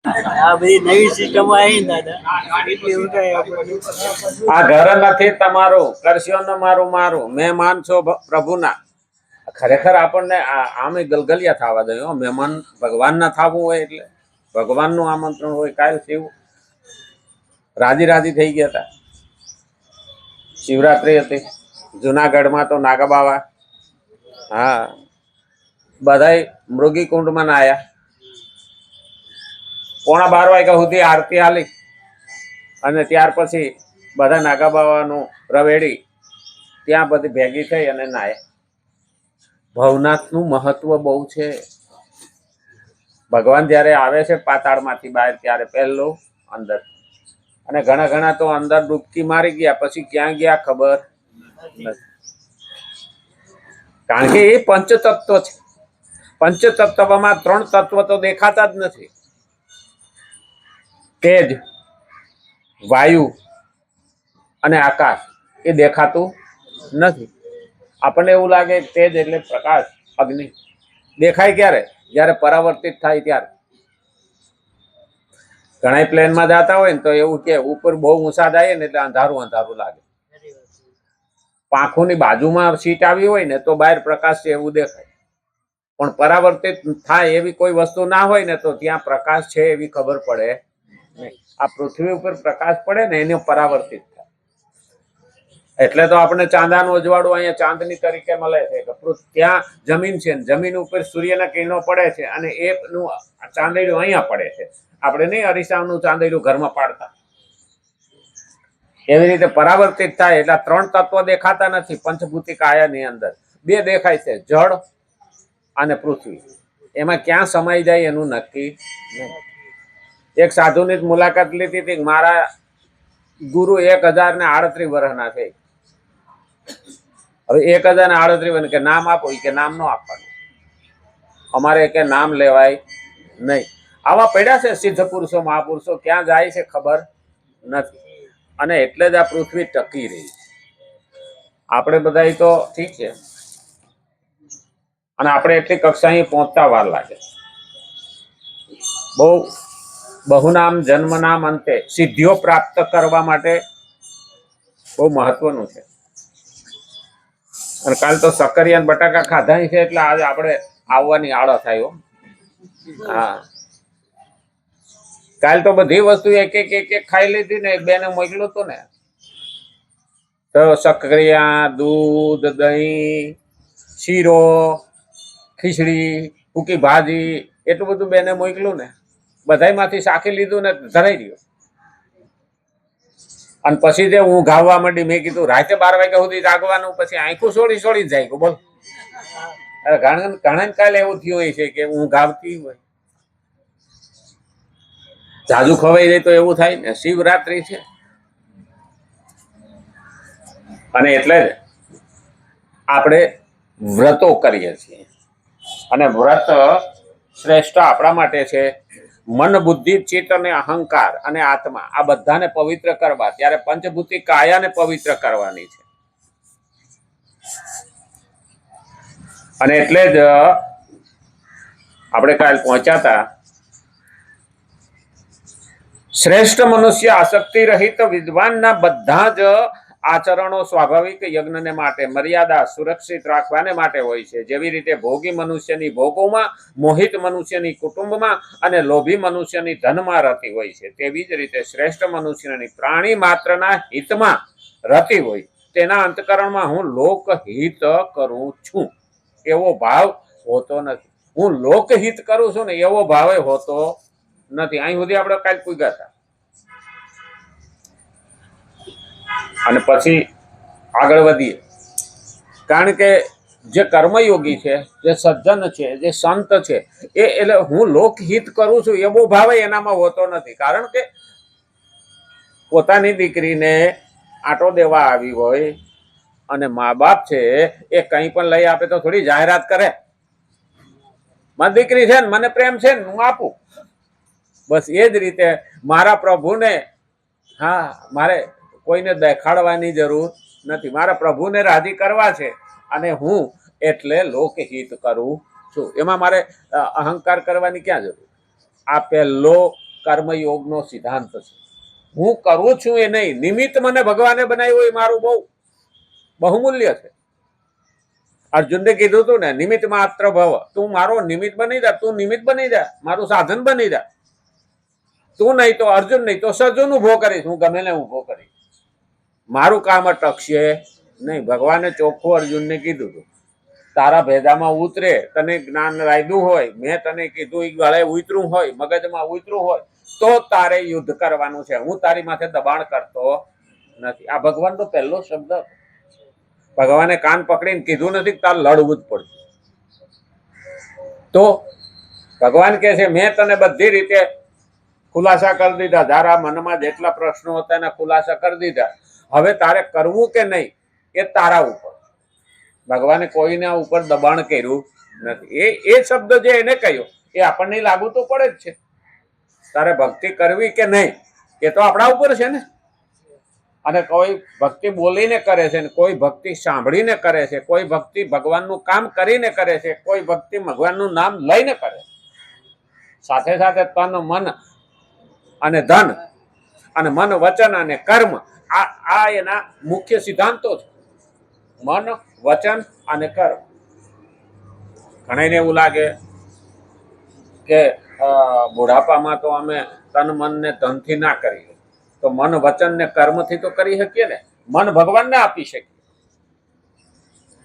આ બધી નવી સિસ્ટમો આવી ને દાદા એટલે એવું થાય આપણે આ ઘર નથી તમારું, કરશો ન મારું મારું, મહેમાન છો પ્રભુના. ખરેખર આપણને આમે ગલગલિયા થવા દે. મહેમાન ભગવાનના થવું હોય એટલે ભગવાનનું આમંત્રણ હોય. કાલ થયું રાજી રાજી થઈ ગયા હતા. શિવરાત્રી હતી જુનાગઢમાં તો નાગાબાવા. હા, બધાય મૃગી કુંડમાં નાયા. 11:15 વાગ્યા સુધી આરતી હાલી અને ત્યાર પછી બધા નાગાબાવાનું રવેડી ત્યાં બધી ભેગી થઈ અને નાયા. ભવનાથનું મહત્વ બહુ છે. ભગવાન જ્યારે આવે છે પાતાળમાંથી બહાર ત્યારે પહેલું અંદર, અને ઘણા ઘણા તો અંદર ડૂબકી મારી ગયા, પછી ક્યાં ગયા ખબર નથી. કારણ કે એ પંચતત્વ છે. પંચતત્વમાં 3 તત્વ તો દેખાતા જ નથી. તેજ, વાયુ અને આકાશ એ દેખાતું નથી. આપણને એવું લાગે તેજ એટલે પ્રકાશ, અગ્નિ. દેખાય ક્યારે? જ્યારે પરાવર્તિત થાય ત્યારે. ઘણા પ્લેનમાં જતા હોય ને તો એવું કે ઉપર બહુ ઊંચા જાય ને એટલે અંધારું અંધારું લાગે. પાંખોની બાજુમાં સીટ આવી હોય ને તો બહાર પ્રકાશ છે એવું દેખાય. પણ પરાવર્તિત થાય એવી કોઈ વસ્તુ ના હોય ને તો ત્યાં પ્રકાશ છે એવી ખબર પડે નહીં. આ પૃથ્વી ઉપર પ્રકાશ પડે ને એને પરાવર્તિત થાય. એટલે તો આપણે ચાંદાનું અજવાળું અહીંયા ચાંદની તરીકે મળે છે કે ત્યાં જમીન છે ને જમીન ઉપર સૂર્યના કિરણો પડે છે અને એનું ચાંદડું અહીંયા પડે છે. આપણે નહીં અરીસાનું ચાંદડું ઘરમાં પાડતા. એવી રીતે પરાવર્તિત થાય એટલે 3 તત્વ દેખાતા નથી પંચભૂતિક કાયાની અંદર. 2 દેખાય છે, જળ અને પૃથ્વી. એમાં ક્યાં સમાઈ જાય એનું નક્કી નહીં. એક સાધુની જ મુલાકાત લીધી હતી. મારા ગુરુ 1038 વર્ષના છે. હવે 1038 વર્ષ કે નામ આપો, કે નામ ન આપવાનું. અમારે કે નામ લેવાય નહીં. આવા પડ્યા છે સિદ્ધ પુરુષો મહાપુરુષો, ક્યાં જાય છે ખબર નથી. અને એટલે જ આ પૃથ્વી ટકી રહી છે. આપણે બધા તો ઠીક છે, અને આપણે એટલી કક્ષાએ પહોંચતા વાર લાગે. બહુનામ જન્મનામ અંતે સિદ્ધિઓ પ્રાપ્ત કરવા માટે બહુ મહત્વનું છે. અને કાલ તો સક્કરિયા બટાકા ખાધા છે એટલે આજે આપણે આવવાની આળો થાય. હા, કાલ તો બધી વસ્તુ એક એક ખાઈ લીધી ને. બેને મોકલ્યું હતું ને તો સક્કરિયા, દૂધ, દહીં, શીરો, ખીચડી, સૂકી ભાજી એટલું બધું બેને મોકલ્યું ને. બધામાંથી શાખી લીધું ને ધરાઈ ગયો. અને પછી જે હું ગાવવા માંડી, મેં કીધું રાતે 12 વાગ્યા સુધી જાગવાનું. પછી આંખું છોડી છોડી જાય. બોલ, ઘણા કાલે એવું થયું હોય છે કે હું ગાવતી હોય. જાજુ ખવાઈ જાય તો એવું થાય ને. શિવરાત્રી છે અને એટલે જ આપણે વ્રતો કરીએ છીએ. અને વ્રત શ્રેષ્ઠ આપણા માટે છે. મન, બુદ્ધિ, ચિત્ત અને અહંકાર અને આત્મા આ બધાને પવિત્ર કરવા. ત્યારે પંચભૂતિ કાયાને પવિત્ર કરવાની છે. અને એટલે જ આપણે કાલ પહોંચ્યા હતા. શ્રેષ્ઠ મનુષ્ય આસક્તિ રહિત વિદ્વાનના બધા જ આચરણો સ્વાભાવિક યજ્ઞને માટે, મર્યાદા સુરક્ષિત રાખવાને માટે હોય છે. જેવી રીતે ભોગી મનુષ્યની ભોગોમાં, મોહિત મનુષ્યની કુટુંબમાં અને લોભી મનુષ્યની ધનમાં રતિ હોય છે, તેવી જ રીતે શ્રેષ્ઠ મનુષ્યની પ્રાણી માત્રના હિતમાં રતિ હોય. તેના અંતકરણમાં હું લોકહિત કરું છું એવો ભાવ હોતો નથી. હું લોકહિત કરું છું ને એવો ભાવે હોતો નથી. અહીં સુધી આપણે કાલ પૂગ્યા હતા. અને પછી આગળ વધીએ. કારણ કે જે કર્મયોગી છે, જે સજ્જન છે, જે સંત છે, એટલે હું લોકહિત કરું છું એવો ભાવ એનામાં હોતો નથી. કારણ કે પોતાની દીકરીને આંટો દેવા આવી હોય અને મા બાપ છે એ કંઈ પણ લઈ આપે તો થોડી જાહેરાત કરે, મારી દીકરી છે ને મને પ્રેમ છે ને હું આપું. બસ એ જ રીતે મારા પ્રભુને, હા, મારે કોઈને દેખાડવાની જરૂર નથી. મારા પ્રભુને રાજી કરવા છે અને હું એટલે લોકહિત કરું છું. એમાં મારે અહંકાર કરવાની ક્યાં જરૂર? આ પહેલો કર્મયોગનો સિદ્ધાંત છે. હું કરું છું એ નહીં, નિમિત્ત મને ભગવાને બનાવ્યું એ મારું બહુમૂલ્ય છે. અર્જુનને કીધું હતું ને, નિમિત્ત માત્ર ભવ, તું મારો નિમિત્ત બની જા, તું નિમિત્ત બની જા, મારું સાધન બની જા. તું નહીં તો અર્જુન, નહીં તો સર્જુન ઉભો કરીશ, હું ગમે ને ઉભો કરીશ, મારું કામ અટકશે નહીં. ભગવાને ચોખ્ખું અર્જુનને કીધું હતું, તારા ભેદામાં ઉતરે, તને જ્ઞાન રાયદું હોય, મેં તને કીધું એ ગળે ઉતરું હોય, મગજમાં ઉતરું હોય, તો તારે યુદ્ધ કરવાનું છે. હું તારી માથે દબાણ કરતો નથી. આ ભગવાનનો પહેલો શબ્દ. ભગવાને કાન પકડીને કીધું નથી કે તારે લડવું જ પડશે. તો ભગવાન કહે છે, મેં તને બધી રીતે ખુલાસા કરી દીધા, તારા મનમાં જેટલા પ્રશ્નો હતા એના ખુલાસા કરી દીધા. હવે તારે કરવું કે નહીં એ તારા ઉપર. ભગવાને કોઈના ઉપર દબાણ કર્યું નથી. એ શબ્દ જે એને કહ્યો એ આપણને લાગુ તો પડે જ છે. તારે ભક્તિ કરવી કે નહીં એ તો આપણા ઉપર છે ને. અને કોઈ ભક્તિ બોલીને કરે છે, કોઈ ભક્તિ સાંભળીને કરે છે, કોઈ ભક્તિ ભગવાનનું કામ કરીને કરે છે, કોઈ ભક્તિ ભગવાનનું નામ લઈને કરે. સાથે સાથે તન, મન અને ધન, અને મન, વચન અને કર્મ, આ એના મુખ્ય સિદ્ધાંતો છે. મન, વચન અને કર્મ. ઘણાને એવું લાગે કે બુઢાપામાં તો અમે તન, મન ને ધનથી ના કરીએ, તો મન, વચન ને કર્મથી તો કરી શકીએ ને. મન ભગવાનને આપી શકીએ,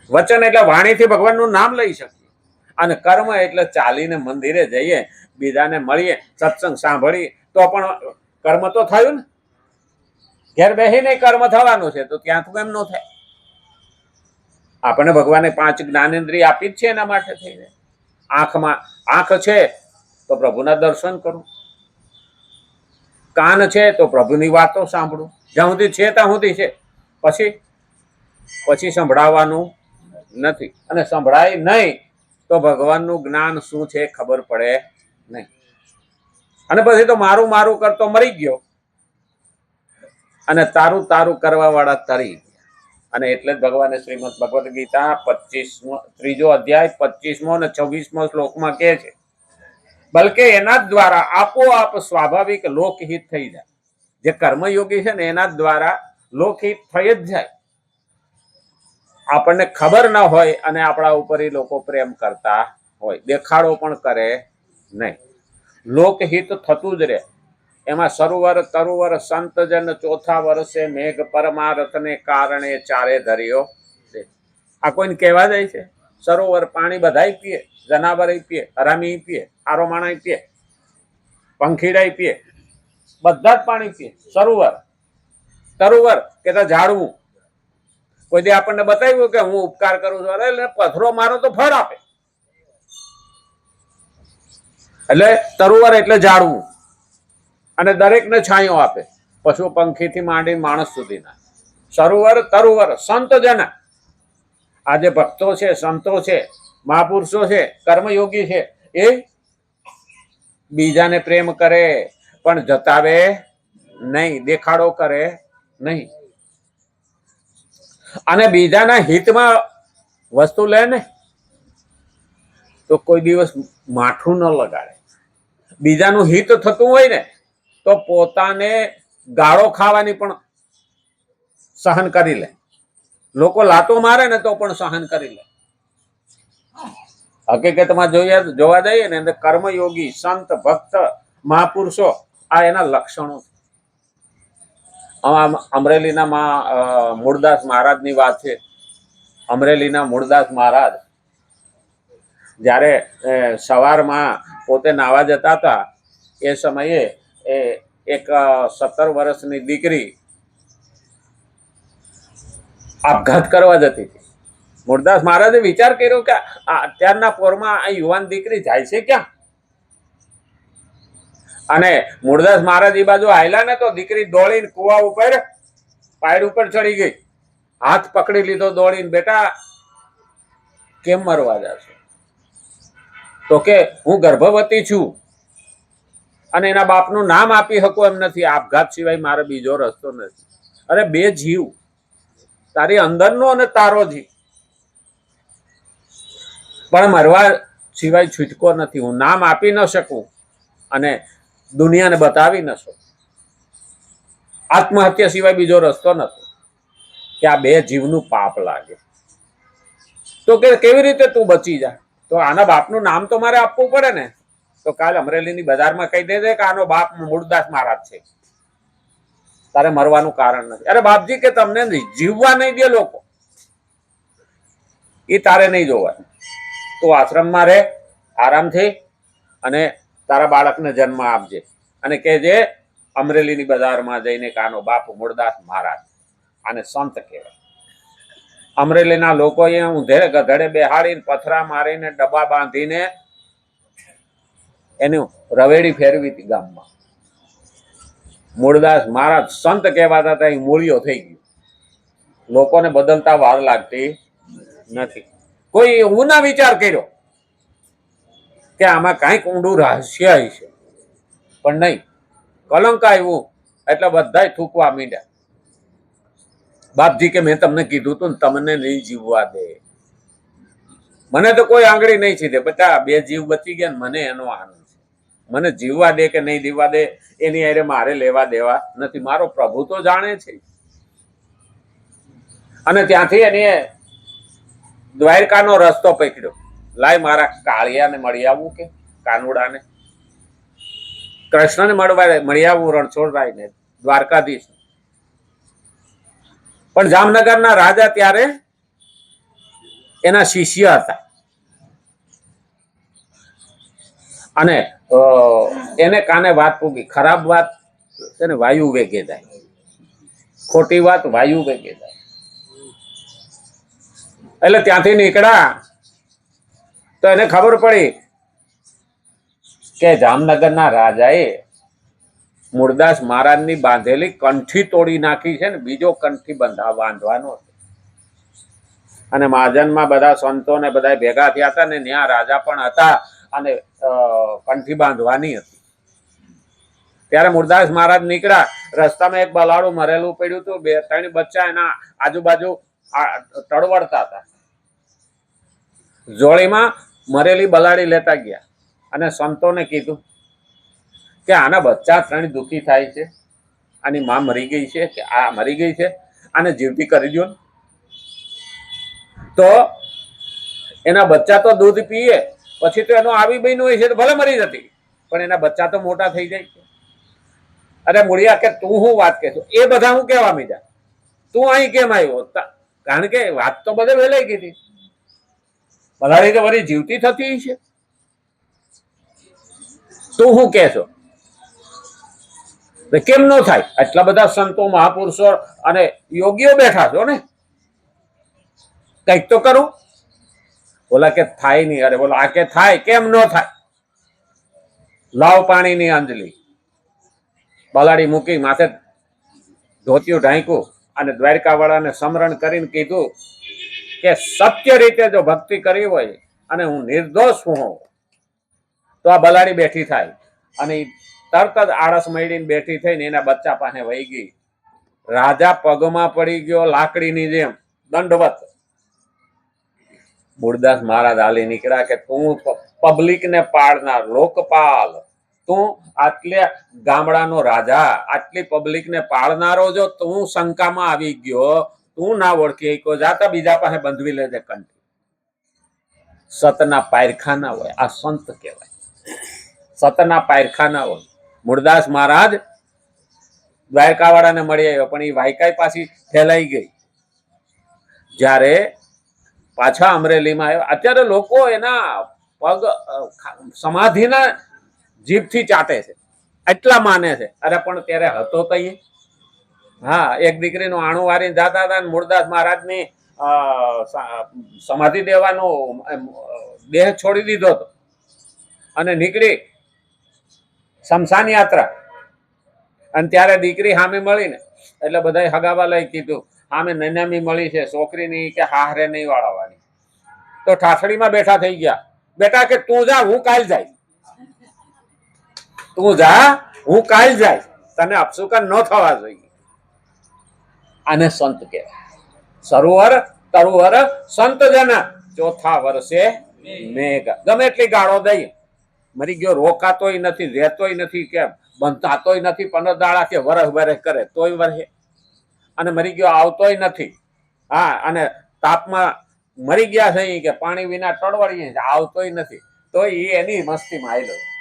વચન એટલે વાણીથી ભગવાનનું નામ લઈ શકીએ, અને કર્મ એટલે ચાલીને મંદિરે જઈએ, બીજાને મળીએ, સત્સંગ સાંભળીએ, તો પણ કર્મ તો થયું ને. ઘેર બેસીને કર્મ થવાનું છે, તો ત્યાં તો કેમ ન થાય? આપણને ભગવાને 5 જ્ઞાનેન્દ્રિય આપી જ છે એના માટે થઈને. આંખ છે તો પ્રભુના દર્શન કરું, કાન છે તો પ્રભુની વાતો સાંભળું, જ્યાં સુધી છે ત્યાં સુધી છે, પછી સંભળાવવાનું નથી. અને સંભળાય નહીં તો ભગવાનનું જ્ઞાન શું છે ખબર પડે નહીં. અને પછી તો મારું મારું કરતો મરી ગયો, અને તારું તારું કરવા વાળા તરી. અને એટલે જ ભગવાને શ્રીમદ ભગવદ્ ગીતા 3 અધ્યાય 25મો અને 26મો શ્લોકમાં કહે છે, બલકે એના જ દ્વારા આપોઆપ સ્વાભાવિક લોકહિત થઈ જાય. જે કર્મયોગી છે ને એના જ દ્વારા લોકહિત થઈ જ જાય. આપણને ખબર ના હોય અને આપણા ઉપર એ લોકો પ્રેમ કરતા હોય, દેખાડો પણ કરે નહીં, લોકહિત થતું જ રહે. એમાં સરોવર તરુવર સંતજન ચોથા વર્ષે મેઘ પરમારથને કારણે ચારે ધર્યો. આ કોઈને કહેવા જાય છે? સરોવર પાણી બધાય પીએ, જનાવર પીએ, હરામી પીએ, આરો માણા પીએ, પંખીડા પીએ, બધા જ પાણી પીએ. તરુવર કે ઝાડવું. કોઈ દે આપણને બતાવ્યું કે હું ઉપકાર કરું છું, અરે પથરો મારો તો ફળ આપે. એટલે તરુવર એટલે ઝાડવું, અને દરેકને છાંયો આપે, પશુ પંખીથી માંડી માણસ સુધીના. સરોવર તરુવર સંતજન. આ જે ભક્તો છે, સંતો છે, મહાપુરુષો છે, કર્મયોગી છે, એ બીજાને પ્રેમ કરે પણ જતાવે નહીં, દેખાડો કરે નહીં, અને બીજાના હિતમાં વસ્તુ લે ને તો કોઈ દિવસ માઠું ન લગાડે. બીજાનું હિત થતું હોય ને તો પોતાને ગાળો ખાવાની પણ સહન કરી લે. લોકો લાતો મારે ને તો પણ સહન કરી લે. હકીકતમાં જોવા જઈએ ને કર્મયોગી, સંત, ભક્ત, મહાપુરુષો, આ એના લક્ષણો છે. અમરેલીના મૂળદાસ મહારાજની વાત છે. અમરેલીના મૂળદાસ મહારાજ જ્યારે સવારમાં પોતે નાવા જતા હતા, એ સમયે એક 17 વર્ષની દીકરી આપઘાત કરવા જતી હતી. મૂળદાસ મહારાજે વિચાર કર્યો કે અત્યારના પોરમાં આ યુવાન દીકરી જાય છે ક્યાં? અને મૂળદાસ મહારાજ એ બાજુ આયલા ને તો દીકરી દોડીને કુવા ઉપર પાયર ઉપર ચડી ગઈ, હાથ પકડી લીધો દોડીને, બેટા કેમ મરવા જશો? તો કે હું ગર્ભવતી છું અને એના બાપનું નામ આપી શકું એમ નથી, આપઘાત સિવાય મારે બીજો રસ્તો નથી. અરે 2 જીવ, તારી અંદરનો અને તારો જીવ, પણ મરવા સિવાય છૂટકો નથી. હું નામ આપી ન શકું અને દુનિયાને બતાવી ન શકો. આત્મહત્યા સિવાય બીજો રસ્તો નથી કે આ બે જીવનું પાપ લાગે. તો કે કેવી રીતે તું બચી જા? તો આના બાપનું નામ તો મારે આપવું પડે ને. તો કાલ અમરેલીની બજારમાં કહી દેજે કે આનો બાપ મૂળદાસ મહારાજ છે, તારે મરવાનું કારણ નથી. અરે બાપજી કે તમને જીવવા નહીં દે લોકો, એ તારે નહીં જોવાનું. તું આશ્રમમાં રહે આરામથી અને તારા બાળકને જન્મ આપજે અને કહેજે અમરેલીની બજારમાં જઈને કાનો બાપ મૂળદાસ મહારાજ. આને સંત કહેવાય. અમરેલીના લોકોએ ઊંધે ગધેડે બેહાડીને પથરા મારીને ડબ્બા બાંધીને એનું રવેડી ફેરવી હતી ગામમાં. મૂળદાસ મહારાજ સંત કહેવાતા હતા, એ મૂળિયો થઈ ગયો. લોકોને બદલતા વાર લાગતી નથી. કોઈ એવું ના વિચાર કર્યો કે આમાં કાંઈક ઊંડું રહસ્ય છે, પણ નહીં. કલંક આવ્યું એટલે બધાય થૂકવા માંડ્યા. બાપજી કે મેં તમને કીધું તું ને, તમને નહીં જીવવા દે. મને તો કોઈ આંગળી નહીં સીધે, બધા બે જીવ બચી ગયા ને મને એનો આનંદ છે. મને જીવવા દે કે નહીં જીવવા દે એની હારે મારે લેવા દેવા નથી. મારો પ્રભુ તો જાણે છે. અને ત્યાંથી એને દ્વારકાનો રસ્તો પકડ્યો. લાય મારા કાળિયાને મળી આવું, કે કાનુડાને કૃષ્ણને મળી આવું, રણછોડરાયને દ્વારકાધીશ. પણ જામનગરના રાજા ત્યારે એના શિષ્ય હતા અને એને કાને વાત પૂગી. ખરાબ વાત એને વાયુ વેગે જાય, ખોટી વાત વાયુ વેગે જાય. એટલે ત્યાંથી નીકળ્યા તો એને ખબર પડી કે જામનગરના રાજાએ મૂળદાસ મહારાજની બાંધેલી કંઠી તોડી નાખી છે ને બીજો કંઠી બાંધવાનો હતો. અને મહાજનમાં બધા સંતો ને બધા ભેગા થયા હતા ને ત્યાં રાજા પણ હતા અને કંઠી બાંધવાની હતી. ત્યારે મૂળદાસ મહારાજ નીકળ્યા. રસ્તામાં એક બલાડું મરેલું પડ્યું હતું. 2-3 બચ્ચા એના આજુબાજુ તડવડતા હતા. જોડીમાં મરેલી બલાડી લેતા ગયા અને સંતોને કીધું કે આના બચ્ચા 3 દુઃખી થાય છે, આની માં મરી ગઈ છે, કે આ મરી ગઈ છે, આને જીવતી કરી દો ને. તો એના બચ્ચા તો દૂધ પીએ પછી તો એનો આવી બહેન હોય છે તો ભલે મરી જતી, પણ એના બચ્ચા તો મોટા થઈ જાય છે. અરે મૂળિયા કે તું શું વાત કહેશો? એ બધા હું કહેવા માંડ્યા, તું અહીં કેમ આવ્યો? કારણ કે વાત તો બધે વેલાઈ ગઈ હતી. બધાની તો વળી જીવતી થતી છે. તું શું કહેશો? કેમ ન થાય? આટલા બધા સંતો મહાપુરુષો અને યોગીઓ બેઠા છો ને, કંઈક તો કરું. બોલા કે થાય નહીં. અરે બોલો આ કે થાય, કેમ ન થાય? લાવ પાણીની અંજલી. બલાડી મૂકી, માથે ધોતિયું ઢાંક્યું અને દ્વારકા વાળાને સ્મરણ કરીને કીધું કે સત્ય રીતે જો ભક્તિ કરી હોય અને હું નિર્દોષ હું તો આ બલાડી બેઠી થાય. અને તરત જ આળસ મળીને બેઠી થઈને એના બચ્ચા પાસે વહી ગઈ. રાજા પગમાં પડી ગયો લાકડીની જેમ દંડવત. મૂળદાસ મહારાજ હાલી નીકળ્યા કે તું પબ્લિકને પાળનાર લોકપાલ, તું આટલે ગામડાનો રાજા, આટલી પબ્લિકને પાળનારો, જો તું શંકામાં આવી ગયો, તું ના ઓળખી કો જાતા બીજા પાસે બંધવી લેજે કંઠી. સતના પાયરખાના હોય, આ સંત કહેવાય. સતના પાયરખાના હોય. મૂળદાસ મહારાજ દ્વારકા વાળાને મળી આવ્યો પણ એ વાયકાઈ પાછી ફેલાઈ ગઈ. જ્યારે પાછા અમરેલીમાં આવ્યા, અત્યારે લોકો એના પગ સમાધિના જીભથી ચાટે છે, એટલા માને છે. અરે પણ ત્યારે હતો તઈ. હા, એક દીકરીનું આણું વારીને જતા હતા ને મૂળદાસ મહારાજની સમાધિ દેવાનો દેહ છોડી દીધો હતો અને નીકળી શમશાન યાત્રા. અને ત્યારે દીકરી સામે મળી ને એટલે બધા હગાવા લઈ કીધું સામે નનામી મળી છે, છોકરીની કે હારે નહીં વાળવાની. તો ઠાઠડીમાં બેઠા થઈ ગયા. બેટા કે તું જા, હું કાલ જાય. તું જા, હું કાલ જાય. તને અપસુકન ન થવા જોઈએ. આને સંત કહેવાય. સરોવર તરુવર સંત જન, ચોથા વર્ષે મેઘ. ગમે એટલી ગાળો દઈએ મરી ગયો રોકાતોય નથી, રહેતોય નથી, કે બંધાતોય નથી, 15 દાડા કે વરહ કરે તોય વરહે, અને મરી ગયો આવતોય નથી. હા, અને તાપમાં મરી ગયા છે કે પાણી વિના ટળવળીએ આવતોય નથી, તો એ એની મસ્તીમાં આવેલો.